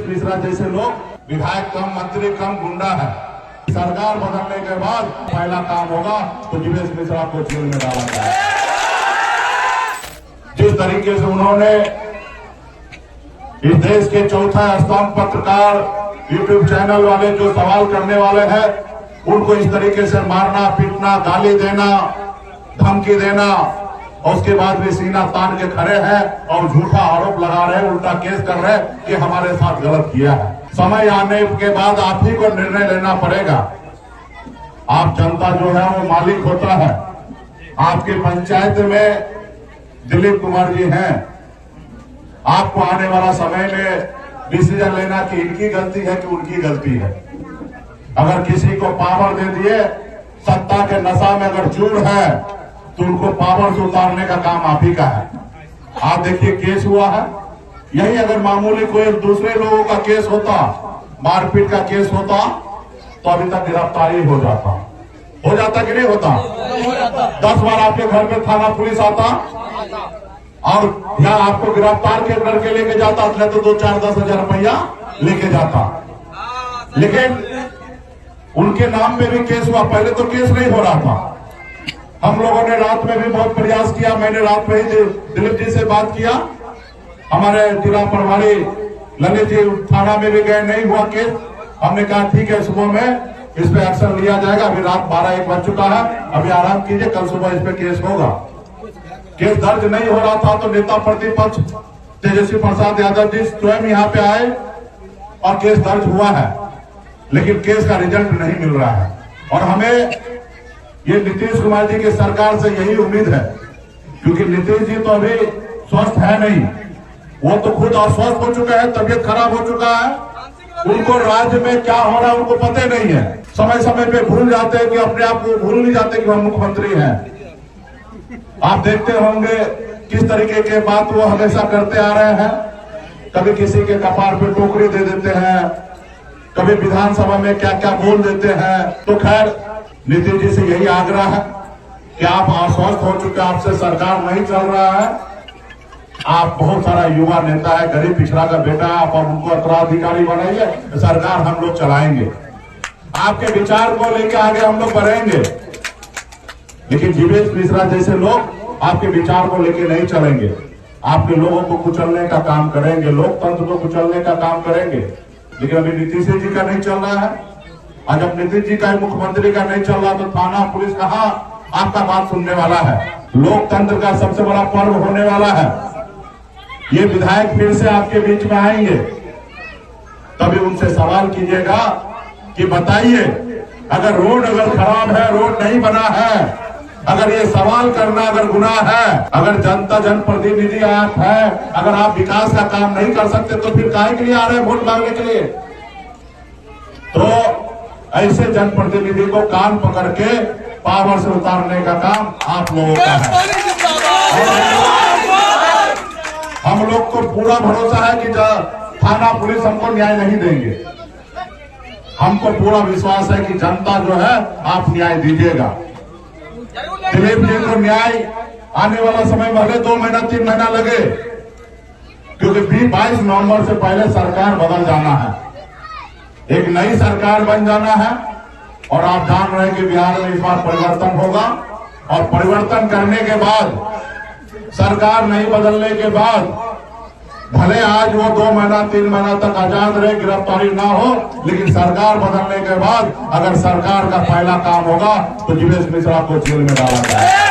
मिश्रा जैसे लोग विधायक कम, मंत्री कम, गुंडा है। सरकार बदलने के बाद पहला काम होगा तो जीवेश मिश्रा को जेल में डाला जाए। जिस तरीके से उन्होंने इस देश के चौथा स्तंभ पत्रकार, यूट्यूब चैनल वाले जो सवाल करने वाले हैं, उनको इस तरीके से मारना, पीटना, गाली देना, धमकी देना, और उसके बाद भी सीना तान के खड़े हैं और झूठा आरोप लगा रहे हैं, उल्टा केस कर रहे हैं कि हमारे साथ गलत किया है। समय आने के बाद आप ही को निर्णय लेना पड़ेगा। आप जनता जो है वो मालिक होता है। आपके पंचायत में दिलीप कुमार जी हैं। आपको आने वाला समय में डिसीजन लेना कि इनकी गलती है कि उनकी गलती है। अगर किसी को पावर दे दिए, सत्ता के नशा में अगर चूर है तो उनको पावर से उतारने का काम आप ही का है। आप देखिए केस हुआ है, यही अगर मामूली कोई दूसरे लोगों का केस होता, मारपीट का केस होता, तो अभी तक गिरफ्तारी हो जाता कि नहीं होता? 10 बार आपके घर पे थाना पुलिस आता और यहाँ आपको गिरफ्तार के करके लेके जाता, तो 2-4-10 हजार रुपया लेके जाता। लेकिन उनके नाम पे भी केस हुआ, पहले तो केस नहीं हो रहा था। हम लोगों ने रात में भी बहुत प्रयास किया, मैंने रात में ही दिलीप जी से बात किया, हमारे जिला प्रभारी ललित जी थाना में भी गए, नहीं हुआ केस। हमने कहा ठीक है, सुबह में इस पे एक्शन लिया जाएगा। अभी रात 12-1 बज चुका है, अभी आराम कीजिए, कल सुबह इस पे केस होगा। केस दर्ज नहीं हो रहा था तो नेता प्रतिपक्ष तेजस्वी प्रसाद यादव जी स्वयं यहाँ पे आए और केस दर्ज हुआ है, लेकिन केस का रिजल्ट नहीं मिल रहा है। और हमें ये नीतीश कुमार जी की सरकार से यही उम्मीद है, क्योंकि नीतीश जी तो अभी स्वस्थ है नहीं, वो तो खुद अस्वस्थ हो चुका है, तबियत खराब हो चुका है। उनको राज्य में क्या हो रहा है उनको पता नहीं है। समय समय पे भूल जाते हैं कि अपने आप को भूल नहीं जाते कि हम मुख्यमंत्री हैं। आप देखते होंगे किस तरीके के बात वो हमेशा करते आ रहे हैं। कभी किसी के कपार पे टोकरी दे देते हैं, कभी विधानसभा में क्या क्या बोल देते हैं। तो खैर नीतीश जी से यही आग्रह है कि आप अस्वस्थ हो चुके, आपसे सरकार नहीं चल रहा है। आप बहुत सारा युवा नेता है, गरीब पिछड़ा का बेटा है, आप उनको उत्तराधिकारी बनाइए, सरकार हम लोग चलाएंगे। आपके विचार को लेकर आगे हम लोग बढ़ेंगे, लेकिन जीवेश मिश्रा जैसे लोग आपके विचार को लेकर नहीं चलेंगे। आपके लोगों को कुचलने का काम करेंगे, लोकतंत्र को कुचलने का काम करेंगे। लेकिन अभी नीतीश जी का नहीं चल रहा है। और जब नीतीश जी का, मुख्यमंत्री का नहीं चल रहा तो थाना पुलिस कहाँ आपका बात सुनने वाला है? लोकतंत्र का सबसे बड़ा पर्व होने वाला है। ये विधायक फिर से आपके बीच में आएंगे, तभी उनसे सवाल कीजिएगा कि बताइए, अगर रोड अगर खराब है, रोड नहीं बना है, अगर ये सवाल करना अगर गुनाह है, अगर जनता जनप्रतिनिधि आप है, अगर आप विकास का काम नहीं कर सकते तो फिर काहे के लिए आ रहे हैं वोट मांगने के लिए? तो ऐसे जनप्रतिनिधि को कान पकड़ के पावर से उतारने का काम आप लोगों का है। हम लोग को पूरा भरोसा है कि थाना पुलिस हमको न्याय नहीं देंगे। हमको पूरा विश्वास है कि जनता जो है आप न्याय दीजिएगा। दिलीप जी को न्याय आने वाला समय भले 2 महीना 3 महीना लगे, क्योंकि 22 नवंबर से पहले सरकार बदल जाना है, एक नई सरकार बन जाना है। और आप जान रहे हैं कि बिहार में इस बार परिवर्तन होगा, और परिवर्तन करने के बाद, सरकार नहीं बदलने के बाद, भले आज वो 2 महीना 3 महीना तक आजाद रहे, गिरफ्तारी ना हो, लेकिन सरकार बदलने के बाद अगर सरकार का पहला काम होगा तो जीवेश मिश्रा को जेल में डाला जाए।